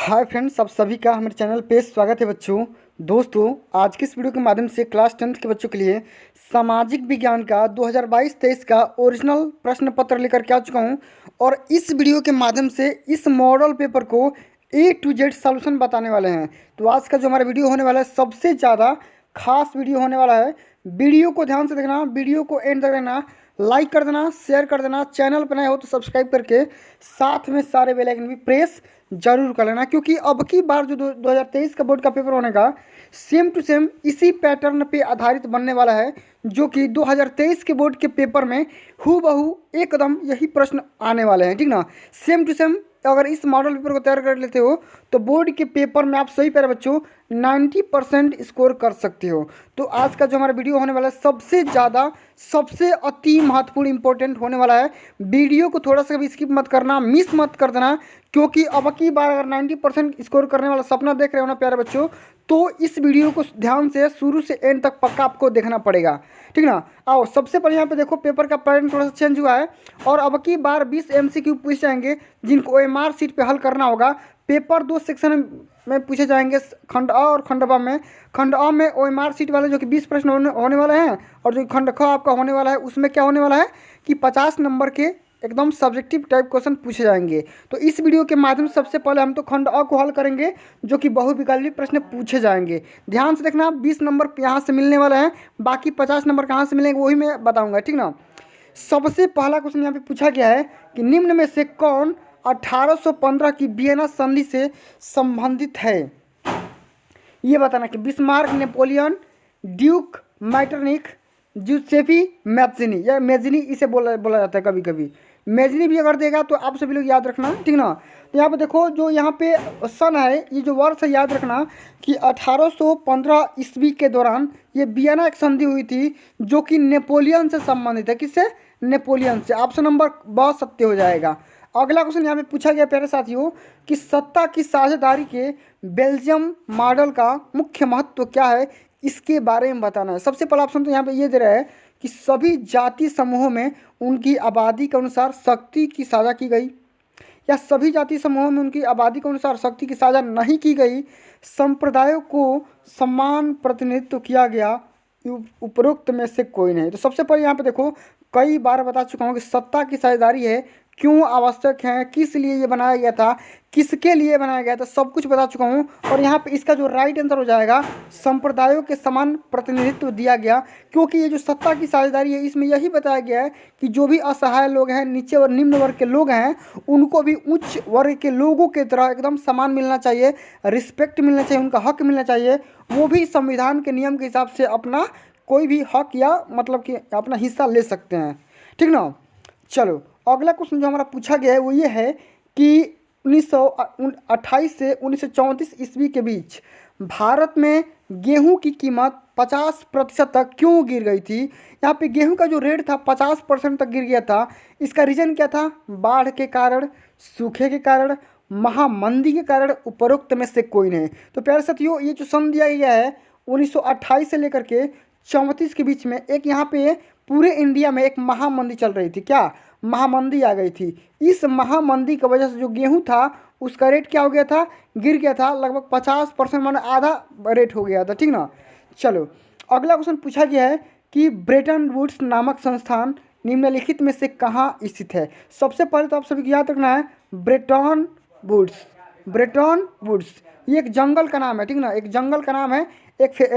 Hi friends, आप सभी का हमारे चैनल पे स्वागत है। दोस्तों आज की इस वीडियो के माध्यम से क्लास 10th के बच्चों के लिए सामाजिक विज्ञान का 2022-23 का ओरिजिनल प्रश्न पत्र लेकर के आ चुका हूं और इस वीडियो के माध्यम से इस मॉडल पेपर को A to Z सॉल्यूशन बताने वाले हैं। तो आज का जो हमारा वीडियो होने वाला है सबसे ज़्यादा खास वीडियो होने वाला है। वीडियो को ध्यान से देखना, वीडियो को एंड तक देखना, लाइक कर देना, शेयर कर देना, चैनल पर नए हो तो सब्सक्राइब करके साथ में सारे बेल आइकन भी प्रेस जरूर कर लेना, क्योंकि अब की बार जो 2023 का बोर्ड का पेपर होने का सेम टू सेम इसी पैटर्न पे आधारित बनने वाला है, जो कि 2023 के बोर्ड के पेपर में हूबहू एकदम यही प्रश्न आने वाले हैं। ठीक ना, सेम टू सेम अगर इस मॉडल पेपर को तैयार कर लेते हो तो बोर्ड के पेपर में आप सही प्यारे बच्चों 90% स्कोर कर सकते हो। तो आज का जो हमारा वीडियो होने वाला है सबसे ज़्यादा सबसे अति महत्वपूर्ण इंपॉर्टेंट होने वाला है। वीडियो को थोड़ा सा भी स्किप मत करना, मिस मत कर देना, क्योंकि अब की बार अगर 90% स्कोर करने वाला सपना देख रहे हो ना प्यारे बच्चों, तो इस वीडियो को ध्यान से शुरू से एंड तक पक्का आपको देखना पड़ेगा। ठीक ना, आओ सबसे पहले यहाँ पे देखो पेपर का पैटर्न थोड़ा सा चेंज हुआ है और अब की बार 20 MCQ पूछे जाएंगे, जिनको OMR सीट पे हल करना होगा। पेपर 2 सेक्शन में पूछे जाएंगे, खंड अ और खंड ब में। खंड अ में OMR सीट वाले जो कि 20 प्रश्न होने वाले हैं, और जो खंड ख आपका होने वाला है उसमें क्या होने वाला है कि 50 नंबर के एकदम सब्जेक्टिव टाइप क्वेश्चन पूछे जाएंगे। तो इस वीडियो के माध्यम से सबसे पहले हम तो खंड अ को हल करेंगे, जो कि बहुविकल्पी प्रश्न पूछे जाएंगे। ध्यान से देखना, 20 नंबर यहाँ से मिलने वाले हैं, बाकी 50 नंबर कहाँ से मिलेंगे वही मैं बताऊँगा। ठीक ना, सबसे पहला क्वेश्चन यहाँ पे पूछा गया है कि निम्न में से कौन 1815 की वियना संधि से संबंधित है। ये बताना कि Bismarck, Napoleon, Duke Metternich, Giuseppe, Mazzini या मैज़िनी इसे बोला जाता है कभी कभी। मैज़िनी भी अगर देगा तो आप सभी लोग याद रखना। ठीक ना, तो यहाँ पे देखो जो यहाँ पे सन है, ये जो वर्ष है याद रखना कि 1815 ईस्वी के दौरान ये वियना एक संधि हुई थी, जो कि नेपोलियन से संबंधित है। किससे? नेपोलियन से। ऑप्शन नंबर ब सत्य हो जाएगा। अगला क्वेश्चन यहाँ पे पूछा गया प्यारे साथियों कि सत्ता की साझेदारी के बेल्जियम मॉडल का मुख्य महत्व क्या है, इसके बारे में बताना है। सबसे पहला ऑप्शन तो यहाँ पे ये दे रहा है कि सभी जाति समूहों में उनकी आबादी के अनुसार शक्ति की साझा की गई, या सभी जाति समूहों में उनकी आबादी के अनुसार शक्ति की साझा नहीं की गई, संप्रदायों को समान प्रतिनिधित्व किया गया, उपरोक्त में से कोई नहीं। तो सबसे पहले यहाँ पे देखो, कई बार बता चुका हूँ कि सत्ता की साझेदारी है, क्यों आवश्यक है, किस लिए ये बनाया गया था, किसके लिए बनाया गया था, सब कुछ बता चुका हूँ। और यहाँ पे इसका जो राइट आंसर हो जाएगा, संप्रदायों के समान प्रतिनिधित्व दिया गया, क्योंकि ये जो सत्ता की साझेदारी है इसमें यही बताया गया है कि जो भी असहाय लोग हैं, नीचे और निम्न वर्ग के लोग हैं, उनको भी उच्च वर्ग के लोगों की तरह एकदम समान मिलना चाहिए, रिस्पेक्ट मिलना चाहिए, उनका हक मिलना चाहिए। वो भी संविधान के नियम के हिसाब से अपना कोई भी हक या मतलब कि अपना हिस्सा ले सकते हैं। ठीक ना, चलो अगला क्वेश्चन जो हमारा पूछा गया है वो ये है कि 1928 से 1934 ईस्वी के बीच भारत में गेहूं की कीमत 50% तक क्यों गिर गई थी। यहाँ पे गेहूं का जो रेट था 50% तक गिर गया था। इसका रीज़न क्या था? बाढ़ के कारण, सूखे के कारण, महामंदी के कारण, उपरोक्त में से कोई नहीं। तो प्यारे साथियों, ये जो सन दिया गया है 1928 से लेकर के 34 के बीच में, एक यहाँ पे पूरे इंडिया में एक महामंदी चल रही थी। क्या? महामंदी आ गई थी। इस महामंदी की वजह से जो गेहूं था उसका रेट क्या हो गया था? गिर गया था, लगभग 50%, माने आधा रेट हो गया था। ठीक ना, चलो अगला क्वेश्चन पूछा गया है कि ब्रेटन वुड्स नामक संस्थान निम्नलिखित में से कहाँ स्थित है। सबसे पहले तो आप सभी को याद रखना है ब्रेटन वुड्स। ब्रेटन वुड्स ये एक जंगल का नाम है। ठीक ना, एक जंगल का नाम है,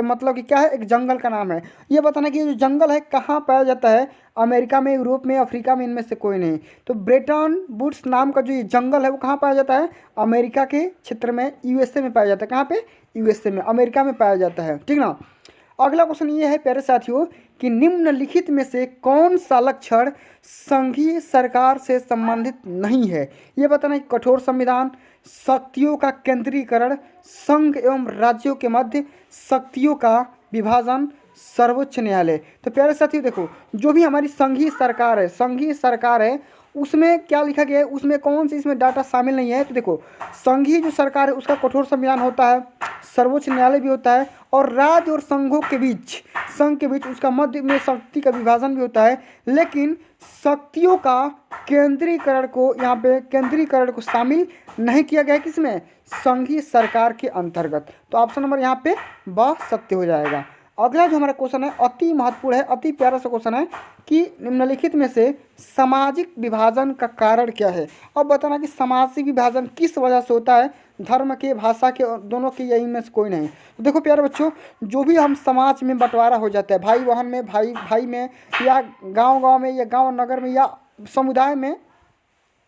मतलब कि क्या है, एक जंगल का नाम है। ये बताना कि ये जो जंगल है कहाँ पाया जाता है, अमेरिका में, यूरोप में, अफ्रीका में, इनमें से कोई नहीं। तो ब्रेटन वुड्स नाम का जो ये जंगल है वो कहाँ पाया जाता है? अमेरिका के क्षेत्र में, USA में पाया जाता है। कहाँ पे? USA में, अमेरिका में पाया जाता है। ठीक ना, अगला क्वेश्चन ये है प्यारे साथियों कि निम्नलिखित में से कौन सा लक्षण संघीय सरकार से संबंधित नहीं है। ये बताना कि कठोर संविधान, शक्तियों का केंद्रीकरण, संघ एवं राज्यों के मध्य शक्तियों का विभाजन, सर्वोच्च न्यायालय। तो प्यारे साथियों देखो, जो भी हमारी संघीय सरकार है उसमें क्या लिखा गया है, उसमें कौन सी इसमें डाटा शामिल नहीं है। तो देखो, संघीय जो सरकार है उसका कठोर संविधान होता है, सर्वोच्च न्यायालय भी होता है, और राज्य और संघ के बीच उसका मध्य में शक्ति का विभाजन भी होता है। लेकिन शक्तियों का केंद्रीकरण को, यहाँ पे केंद्रीकरण को शामिल नहीं किया गया है किसमें, संघीय सरकार के अंतर्गत। तो ऑप्शन नंबर यहाँ पे ब सत्य हो जाएगा। अगला जो हमारा क्वेश्चन है अति महत्वपूर्ण है, अति प्यारा सा क्वेश्चन है कि निम्नलिखित में से सामाजिक विभाजन का कारण क्या है। अब बताना कि सामाजिक विभाजन किस वजह से होता है, धर्म के, भाषा के, दोनों के, यही में से कोई नहीं। तो देखो प्यारे बच्चों, जो भी हम समाज में बंटवारा हो जाता है, भाई बहन में, भाई भाई में, या गांव गांव में, या गांव नगर में, या समुदाय में,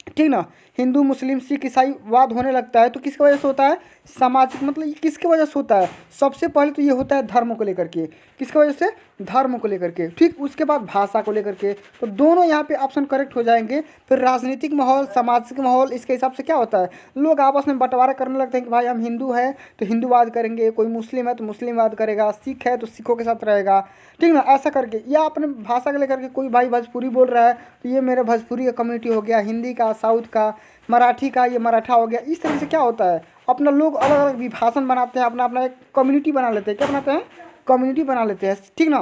ठीक ना, हिंदू मुस्लिम सिख ईसाई वाद होने लगता है, तो किसकी वजह से होता है, सामाजिक, मतलब ये किसकी वजह से होता है, सबसे पहले तो ये होता है धर्म को लेकर के, किसकी वजह से, धर्म को लेकर के, ठीक, उसके बाद भाषा को लेकर के। तो दोनों यहाँ पे ऑप्शन करेक्ट हो जाएंगे। फिर राजनीतिक माहौल, सामाजिक माहौल, इसके हिसाब से क्या होता है, लोग आपस में बंटवारा करने लगते हैं कि भाई हम हिंदू है तो हिंदूवाद करेंगे, कोई मुस्लिम है तो मुस्लिमवाद करेगा, सिख है तो सिखों के साथ रहेगा, ठीक ना, ऐसा करके। या अपने भाषा को लेकर के कोई भाई भोजपुरी बोल रहा है तो ये मेरे भोजपुरी का कम्युनिटी हो गया, हिंदी का, साउथ का, मराठी का ये मराठा हो गया। इस तरह से क्या होता है, अपना लोग अलग अलग विभाजन बनाते हैं, अपना अपना एक कम्युनिटी बना लेते हैं, क्या बनाते हैं, कम्युनिटी बना लेते हैं, ठीक ना।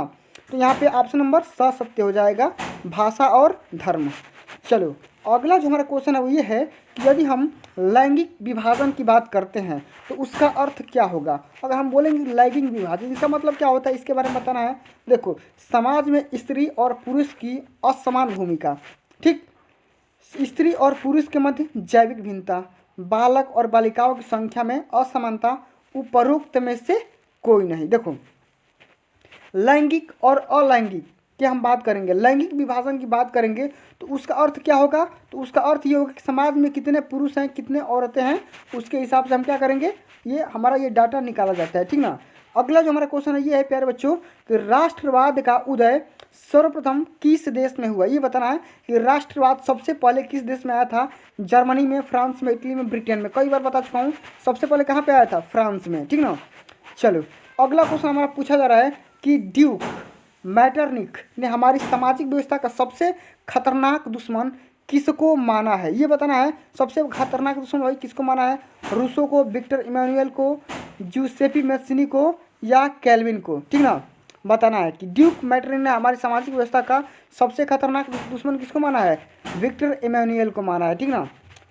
तो यहाँ पे ऑप्शन नंबर स सत्य हो जाएगा, भाषा और धर्म। चलो अगला जो हमारा क्वेश्चन है वो ये है कि यदि हम लैंगिक विभाजन की बात करते हैं तो उसका अर्थ क्या होगा। अगर हम बोलेंगे लैंगिक विभाजन, इसका मतलब क्या होता है, इसके बारे में बताना है। देखो, समाज में स्त्री और पुरुष की असमान भूमिका, ठीक, स्त्री और पुरुष के मध्य जैविक भिन्नता, बालक और बालिकाओं की संख्या में असमानता, उपरोक्त में से कोई नहीं। देखो, लैंगिक और अलैंगिक की हम बात करेंगे, लैंगिक विभाजन की बात करेंगे तो उसका अर्थ क्या होगा, तो उसका अर्थ ये होगा कि समाज में कितने पुरुष हैं, कितने औरतें हैं, उसके हिसाब से हम क्या करेंगे, ये हमारा ये डाटा निकाला जाता है, ठीक ना। अगला जो हमारा क्वेश्चन है ये है प्यारे बच्चों कि राष्ट्रवाद का उदय सर्वप्रथम किस देश में हुआ। ये बताना है कि राष्ट्रवाद सबसे पहले किस देश में आया था, जर्मनी में, फ्रांस में, इटली में, ब्रिटेन में। कई बार बता चुका हूँ, सबसे पहले कहाँ पे आया था, फ्रांस में, ठीक ना। चलो अगला क्वेश्चन हमारा पूछा जा रहा है कि ड्यूक मैटरनिक ने हमारी सामाजिक व्यवस्था का सबसे खतरनाक दुश्मन किसको माना है। ये बताना है, सबसे खतरनाक दुश्मन भाई किसको माना है, रूसो को, विक्टर इमैनुअल को, जूसेपी मैथ्यूनी को, या कैल्विन को, ठीक ना। बताना है कि ड्यूक मैटरनिक ने हमारी सामाजिक व्यवस्था का सबसे खतरनाक दुश्मन किसको माना है, विक्टर इमैनुअल को माना है, ठीक ना।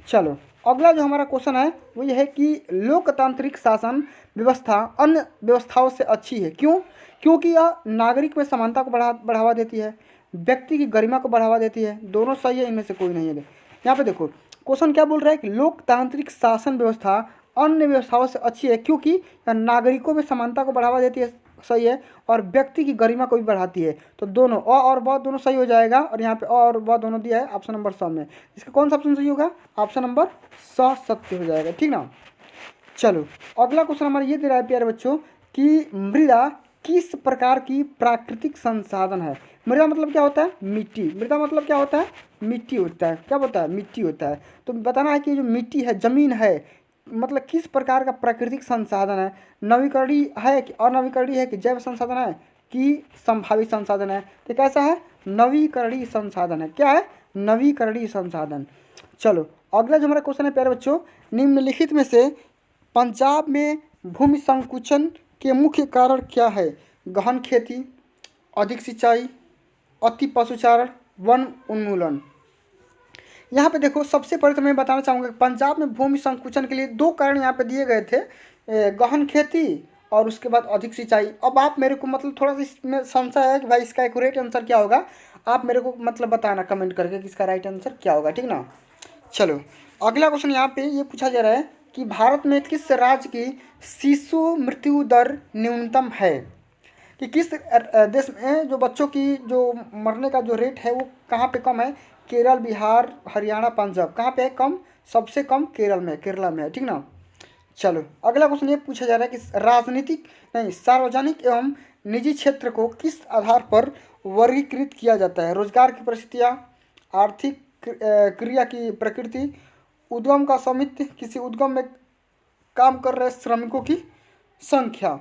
चलो अगला जो हमारा क्वेश्चन है वो ये है कि लोकतांत्रिक शासन व्यवस्था अन्य व्यवस्थाओं से अच्छी है, क्यों, क्योंकि यह नागरिक में समानता को बढ़ावा देती है, व्यक्ति की गरिमा को बढ़ावा देती है। दोनों सही है, इनमें से कोई नहीं है। यहाँ पे देखो क्वेश्चन क्या बोल रहा है कि लोकतांत्रिक शासन व्यवस्था अन्य व्यवस्थाओं से अच्छी है क्योंकि यह नागरिकों में समानता को बढ़ावा देती है, सही है, और व्यक्ति की गरिमा को भी बढ़ाती है। तो दोनों अ और ब दोनों सही हो जाएगा, और यहाँ पे अ और ब दोनों दिया है ऑप्शन नंबर स में। इसका कौन सा ऑप्शन सही होगा, ऑप्शन नंबर स सत्य हो जाएगा, ठीक ना। चलो अगला क्वेश्चन हमारा ये दे रहा है प्यारे बच्चों कि मृदा किस प्रकार की प्राकृतिक संसाधन है। मृदा मतलब क्या होता है, मिट्टी। मृदा मतलब क्या होता है, मिट्टी होता है। क्या होता है, मिट्टी होता है। तो बताना है कि जो मिट्टी है, जमीन है, मतलब किस प्रकार का प्राकृतिक संसाधन है, नवीकरणीय है कि अनवीकरणीय है कि जैव संसाधन है कि संभावित संसाधन है। तो कैसा है, नवीकरणीय संसाधन है। क्या है, नवीकरणीय संसाधन। चलो अगला जो हमारा क्वेश्चन है प्यारे बच्चों, निम्नलिखित में से पंजाब में भूमि संकुचन के मुख्य कारण क्या है। गहन खेती, अधिक सिंचाई, अति पशुचारण, वन उन्मूलन। यहाँ पे देखो सबसे पहले तो मैं बताना चाहूँगा कि पंजाब में भूमि संकुचन के लिए दो कारण यहाँ पे दिए गए थे, गहन खेती और उसके बाद अधिक सिंचाई। अब आप मेरे को मतलब थोड़ा सा इसमें संशय है कि भाई इसका एक्यूरेट आंसर क्या होगा, आप मेरे को मतलब बताना कमेंट करके कि इसका राइट आंसर क्या होगा, ठीक ना। चलो अगला क्वेश्चन यहाँ पे ये पूछा जा रहा है कि भारत में किस राज्य की शिशु मृत्यु दर न्यूनतम है, कि किस देश में जो बच्चों की जो मरने का जो रेट है वो कहाँ पे कम है। केरल, बिहार, हरियाणा, पंजाब, कहाँ पे है कम, सबसे कम केरला में है, ठीक ना। चलो अगला क्वेश्चन ये पूछा जा रहा है कि राजनीतिक नहीं सार्वजनिक एवं निजी क्षेत्र को किस आधार पर वर्गीकृत किया जाता है। रोजगार की परिस्थितियाँ, आर्थिक क्रिया की प्रकृति, उद्यम का स्वामित्व, किसी उद्यम में काम कर रहे श्रमिकों की संख्या।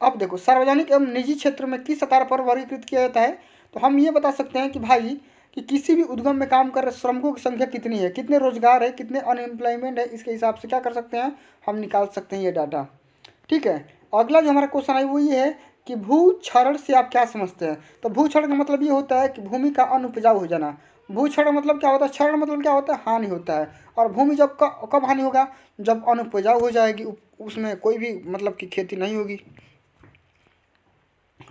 अब देखो सार्वजनिक एवं निजी क्षेत्र में किस आधार पर वर्गीकृत किया जाता है, तो हम ये बता सकते हैं कि भाई कि किसी भी उद्यम में काम कर रहे श्रमिकों की संख्या कितनी है, कितने रोजगार है, कितने अनएम्प्लॉयमेंट है, इसके हिसाब से क्या कर सकते हैं, हम निकाल सकते हैं ये डाटा, ठीक है। अगला जो हमारा क्वेश्चन है वो ये है कि भू क्षरण से आप क्या समझते हैं। तो भू क्षरण का मतलब ये होता है कि भूमि का अनुपजाऊ हो जाना, भूक्षरण मतलब क्या होता है, क्षरण मतलब क्या होता है, हानि होता है। और भूमि जब कब हानि होगा, जब अनुपजाऊ हो जाएगी, उसमें कोई भी मतलब कि खेती नहीं होगी।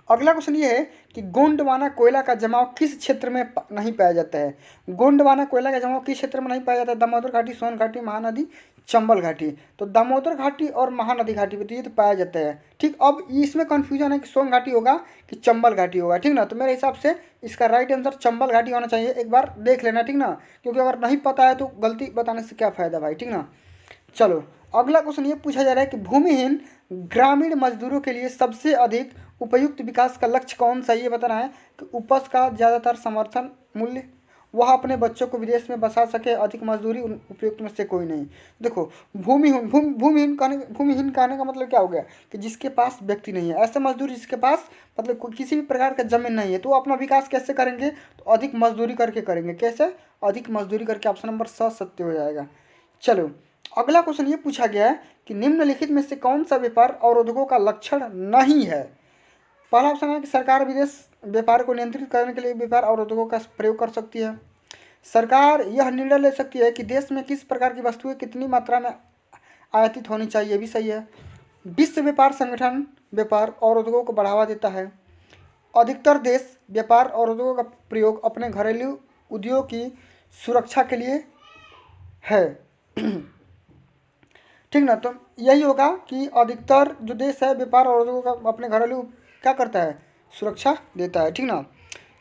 अगला क्वेश्चन ये है कि गोंडवाना कोयला का जमाव किस क्षेत्र में नहीं पाया जाता है। गोंडवाना कोयला का जमाव किस क्षेत्र में नहीं पाया जाता है, दामोदर घाटी, सोन घाटी, महानदी, चंबल घाटी। तो दामोदर घाटी और महानदी घाटी पे तो ये तो पाया जाता है। ठीक, अब इसमें कंफ्यूजन है कि सोन घाटी होगा कि चंबल घाटी होगा। ठीक ना, तो मेरे हिसाब से इसका राइट आंसर चंबल घाटी होना चाहिए। एक बार देख लेना, ठीक ना, क्योंकि अगर नहीं पता है तो गलती बताने से क्या फ़ायदा भाई। ठीक ना, चलो अगला क्वेश्चन ये पूछा जा रहा है कि भूमिहीन ग्रामीण मजदूरों के लिए सबसे अधिक उपयुक्त विकास का लक्ष्य कौन सा। ये बताना है कि उपज का ज़्यादातर समर्थन मूल्य, वह अपने बच्चों को विदेश में बसा सके, अधिक मजदूरी, उपयुक्त में से कोई नहीं। देखो भूमिहीन भूमिहीन कहने का मतलब क्या हो गया कि जिसके पास व्यक्ति नहीं है, ऐसे मजदूर जिसके पास मतलब किसी भी प्रकार का जमीन नहीं है, तो वो अपना विकास कैसे करेंगे, तो अधिक मजदूरी करके करेंगे। कैसे, अधिक मजदूरी करके। ऑप्शन नंबर 7 सत्य हो जाएगा। चलो अगला क्वेश्चन ये पूछा गया है कि निम्नलिखित में से कौन सा व्यापार अवरोधकों का लक्षण नहीं है। पहला ऑप्शन है कि सरकार विदेश व्यापार को नियंत्रित करने के लिए व्यापार अवरोधकों का प्रयोग कर सकती है। सरकार यह निर्णय ले सकती है कि देश में किस प्रकार की वस्तुएं कितनी मात्रा में आयातित होनी चाहिए, ये भी सही है। विश्व व्यापार संगठन व्यापार अवरोधकों को बढ़ावा देता है। अधिकतर देश व्यापार अवरोधकों का प्रयोग अपने घरेलू उद्योग की सुरक्षा के लिए है। ठीक ना, तो यही होगा कि अधिकतर जो देश है व्यापार अवरोधकों का अपने घरेलू क्या करता है, सुरक्षा देता है। ठीक ना,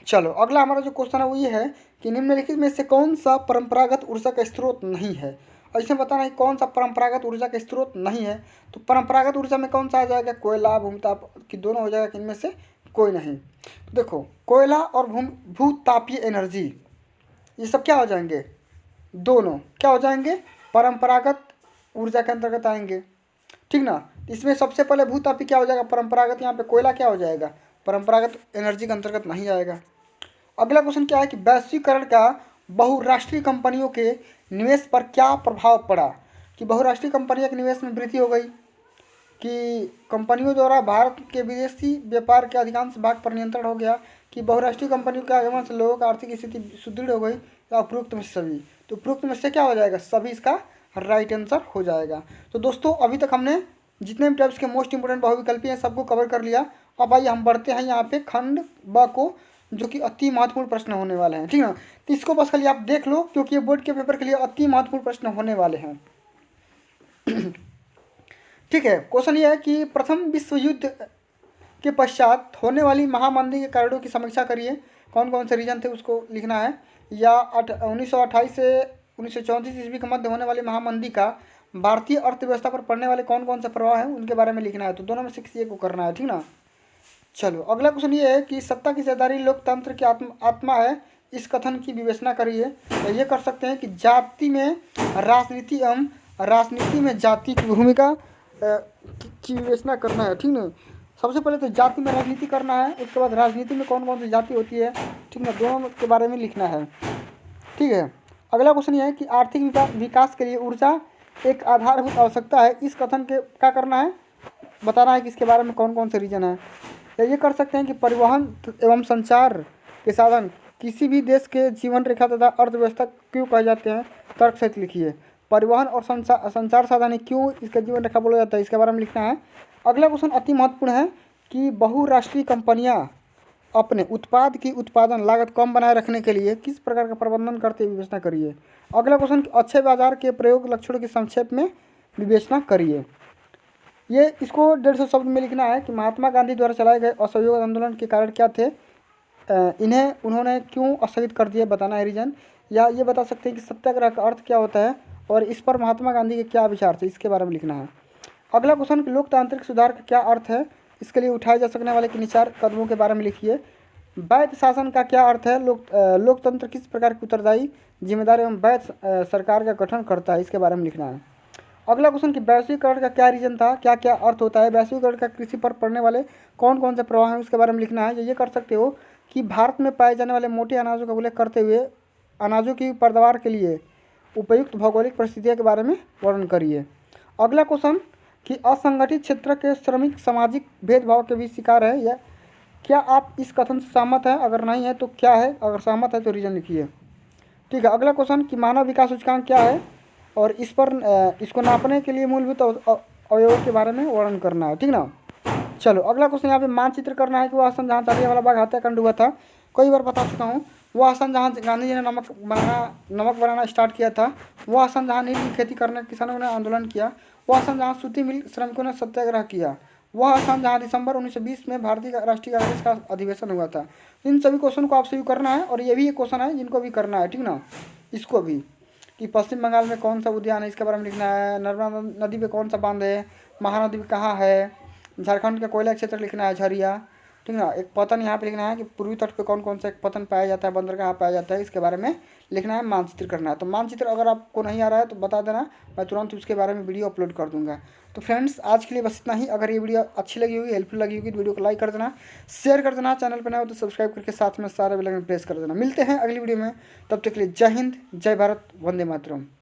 चलो अगला हमारा जो क्वेश्चन है वो ये है कि निम्नलिखित में से कौन सा परंपरागत ऊर्जा का स्रोत नहीं है। और इसमें बताना है कौन सा परंपरागत ऊर्जा का स्रोत नहीं है। तो परंपरागत ऊर्जा में कौन सा आ जाएगा, कोयला, भूमिताप की दोनों हो जाएगा कि इनमें से कोई नहीं। तो देखो कोयला और भूतापीय एनर्जी ये सब क्या हो जाएंगे, दोनों क्या हो जाएंगे, परंपरागत ऊर्जा के अंतर्गत आएंगे। ठीक ना, इसमें सबसे पहले भूतापी क्या हो जाएगा, परंपरागत। यहाँ पे कोयला क्या हो जाएगा, परंपरागत एनर्जी के अंतर्गत नहीं आएगा। अगला क्वेश्चन क्या है कि वैश्वीकरण का बहुराष्ट्रीय कंपनियों के निवेश पर क्या प्रभाव पड़ा। कि बहुराष्ट्रीय कंपनियों के निवेश में वृद्धि हो गई, कि कंपनियों द्वारा भारत के विदेशी व्यापार के अधिकांश भाग पर नियंत्रण हो गया, कि बहुराष्ट्रीय कंपनियों के आगमन से लोगों की आर्थिक स्थिति सुदृढ़ हो गई, या उपरोक्त में से सभी। तो उपरोक्त में से क्या हो जाएगा, सभी इसका राइट आंसर हो जाएगा। तो दोस्तों अभी तक हमने जितने भी टाइप्स के मोस्ट इंपोर्टेंट बहुविकल्पी हैं सबको कवर कर लिया। अब आइए हम बढ़ते हैं यहाँ पे खंड ब को, जो कि अति महत्वपूर्ण प्रश्न होने वाले हैं। ठीक ना, तो इसको बस खाली आप देख लो क्योंकि ये बोर्ड के पेपर के लिए अति महत्वपूर्ण प्रश्न होने वाले हैं। ठीक है, क्वेश्चन ये है कि प्रथम विश्व युद्ध के पश्चात होने वाली महामंदी के कारणों की समीक्षा करिए। कौन कौन से रीजन थे उसको लिखना है। या 1928 से 1934 ईस्वी के मध्य होने वाली महामंदी का भारतीय अर्थव्यवस्था पर पड़ने वाले कौन कौन से प्रभाव हैं उनके बारे में लिखना है। तो दोनों में से किसी एक को करना है। ठीक ना, चलो अगला क्वेश्चन ये है कि सत्ता की हिस्सेदारी लोकतंत्र की आत्मा है, इस कथन की विवेचना करिए। तो ये कर सकते हैं कि जाति में राजनीति एवं राजनीति में जाति की भूमिका की विवेचना करना है। ठीक ना, सबसे पहले तो जाति में राजनीति करना है, उसके बाद राजनीति में कौन कौन सी जाति होती है। ठीक ना, दोनों के बारे में लिखना है। ठीक है, अगला क्वेश्चन ये है कि आर्थिक विकास के लिए ऊर्जा एक आधारभूत आवश्यकता है, इस कथन के क्या करना है, बताना है कि इसके बारे में कौन कौन से रीजन है। या ये कर सकते हैं कि परिवहन एवं संचार के साधन किसी भी देश के जीवन रेखा तथा अर्थव्यवस्था क्यों कहे जाते हैं, तर्क सहित लिखिए। परिवहन और संचार साधन क्यों इसका जीवन रेखा बोला जाता है, इसके बारे में लिखना है। अगला क्वेश्चन अति महत्वपूर्ण है कि बहुराष्ट्रीय कंपनियां अपने उत्पाद की उत्पादन लागत कम बनाए रखने के लिए किस प्रकार का प्रबंधन करते हुए विवेचना करिए। अगला क्वेश्चन अच्छे बाजार के प्रयोग लक्षणों की संक्षेप में विवेचना करिए। ये इसको 150 शब्द में लिखना है कि महात्मा गांधी द्वारा चलाए गए असहयोग आंदोलन के कारण क्या थे, इन्हें उन्होंने क्यों स्थगित कर दिया, बताना है रीजन। या ये बता सकते हैं कि सत्याग्रह का अर्थ क्या होता है और इस पर महात्मा गांधी के क्या विचार थे, इसके बारे में लिखना है। अगला क्वेश्चन लोकतांत्रिक सुधार का क्या अर्थ है, इसके लिए उठाए जा सकने वाले किन 4 कदमों के बारे में लिखिए। वैध शासन का क्या अर्थ है, लोकतंत्र किस प्रकार की उत्तरदायी जिम्मेदारी एवं वैध सरकार का गठन करता है, इसके बारे में लिखना है। अगला क्वेश्चन कि वैश्वीकरण का क्या रीजन था, क्या क्या अर्थ होता है, वैश्वीकरण का कृषि पर पड़ने वाले कौन कौन से प्रभाव हैं उसके बारे में लिखना है। ये कर सकते हो कि भारत में पाए जाने वाले मोटे अनाजों का उल्लेख करते हुए अनाजों की पैदावार के लिए उपयुक्त भौगोलिक परिस्थितियों के बारे में वर्णन करिए। अगला क्वेश्चन कि असंगठित क्षेत्र के श्रमिक सामाजिक भेदभाव के भी शिकार है, या क्या आप इस कथन से सहमत हैं, अगर नहीं है तो क्या है, अगर सहमत है तो रीजन लिखिए। ठीक है, अगला क्वेश्चन कि मानव विकास सूचकांक क्या है और इस पर इसको नापने के लिए मूलभूत अवयवों के बारे में वर्णन करना है। ठीक ना। चलो अगला क्वेश्चन यहाँ पे मानचित्र करना है कि वह आसन जहाँ जालियांवाला बाग हत्याकांड हुआ था, कई बार बता चुका हूँ। वो आसन जहाँ गांधी जी ने नमक बनाना स्टार्ट किया था, वो आसन जहाँ नील की खेती करने किसानों ने आंदोलन किया, वो आसन जहाँ सूती मिल श्रमिकों ने सत्याग्रह किया, वह आसन जहाँ दिसंबर 1920 में भारतीय राष्ट्रीय कांग्रेस का अधिवेशन हुआ था। इन सभी क्वेश्चन को आपसे भी करना है और ये भी एक क्वेश्चन है जिनको भी करना है। ठीक ना। इसको भी कि पश्चिम बंगाल में कौन सा उद्यान है इसके बारे में लिखना है, नर्मदा नदी पे कौन सा बांध है, महानदी कहाँ है, झारखंड का कोयला क्षेत्र लिखना है झरिया। ठीक ना। एक पतन यहाँ पे लिखना है कि पूर्वी तट पे कौन कौन सा एक पतन पाया जाता है, बंदर कहाँ पाया जाता है, इसके बारे में लिखना है, मानचित्र करना है। तो मानचित्र अगर आपको नहीं आ रहा है तो बता देना, मैं तुरंत उसके बारे में वीडियो अपलोड कर दूंगा। तो फ्रेंड्स आज के लिए बस इतना ही। अगर ये वीडियो अच्छी लगी होगी, हेल्पफुल लगी होगी तो वीडियो को लाइक कर देना, शेयर कर देना, चैनल पर नए हो तो सब्सक्राइब करके साथ में सारे बेल आइकन प्रेस कर देना। मिलते हैं अगली वीडियो में, तब तक के लिए जय हिंद, जय भारत, वंदे मातरम।